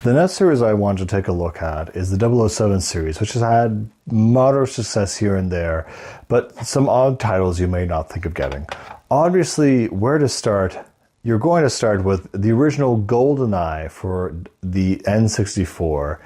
The next series I want to take a look at is the 007 series, which has had moderate success here and there, but some odd titles you may not think of getting. Obviously, where to start? You're going to start with the original GoldenEye for the N64.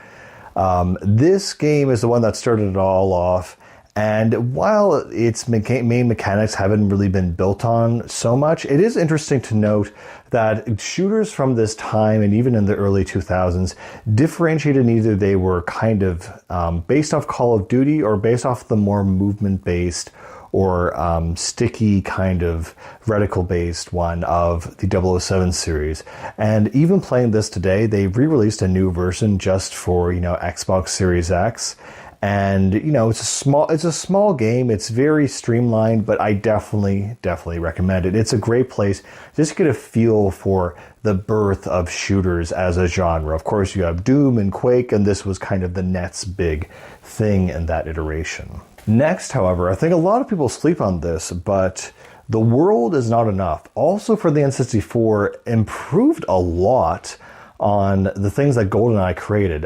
This game is the one that started it all off. And while its main mechanics haven't really been built on so much, it is interesting to note that shooters from this time and even in the early 2000s differentiated in either they were kind of based off Call of Duty or based off the more movement-based or sticky kind of reticle-based one of the 007 series. And even playing this today, they re-released a new version just for, Xbox Series X. And, it's a small game. It's very streamlined, but I definitely recommend it. It's a great place just to get a feel for the birth of shooters as a genre. Of course, you have Doom and Quake, and this was kind of the next big thing in that iteration. Next, however, I think a lot of people sleep on this, but The World Is Not Enough, also for the N64, improved a lot on the things that GoldenEye created.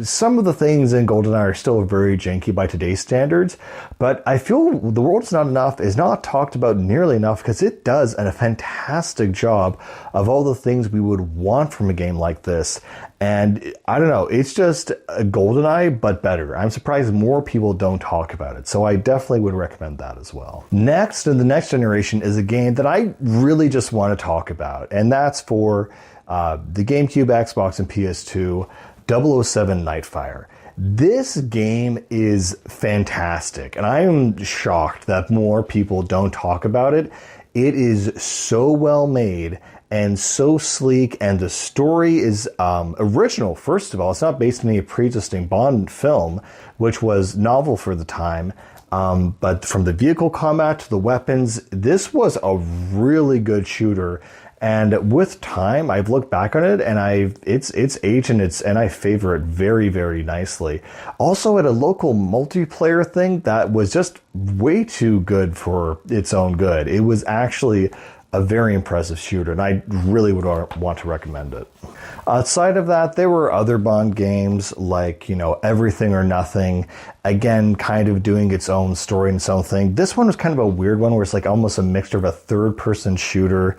Some of the things in GoldenEye are still very janky by today's standards, but I feel The World Is Not Enough is not talked about nearly enough because it does a fantastic job of all the things we would want from a game like this. And I don't know, it's just a GoldenEye, but better. I'm surprised more people don't talk about it, so I definitely would recommend that as well. Next, in the next generation, is a game that I really just want to talk about, and that's for the GameCube, Xbox, and PS2, 007 Nightfire. This game is fantastic, and I am shocked that more people don't talk about it. It is so well made and so sleek, and the story is original, first of all. It's not based on any pre-existing Bond film, which was novel for the time. But from the vehicle combat to the weapons, this was a really good shooter. And with time, I've looked back on it, and it's aged, and I favor it very, very nicely. Also, at a local multiplayer thing that was just way too good for its own good. It was actually a very impressive shooter, and I really would want to recommend it. Outside of that, there were other Bond games like, Everything or Nothing, again, kind of doing its own story and its own thing. This one was kind of a weird one where it's like almost a mixture of a third-person shooter,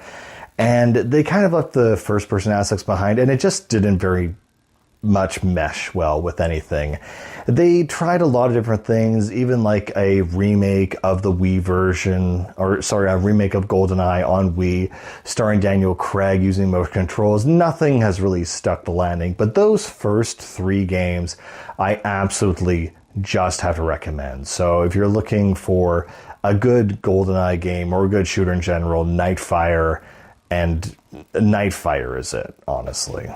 and they kind of left the first-person aspects behind, and it just didn't very much mesh well with anything. They tried a lot of different things, even like a remake of the Wii version, a remake of GoldenEye on Wii, starring Daniel Craig using motion controls. Nothing has really stuck the landing, but those first three games, I absolutely just have to recommend. So if you're looking for a good GoldenEye game or a good shooter in general, Nightfire is it, honestly.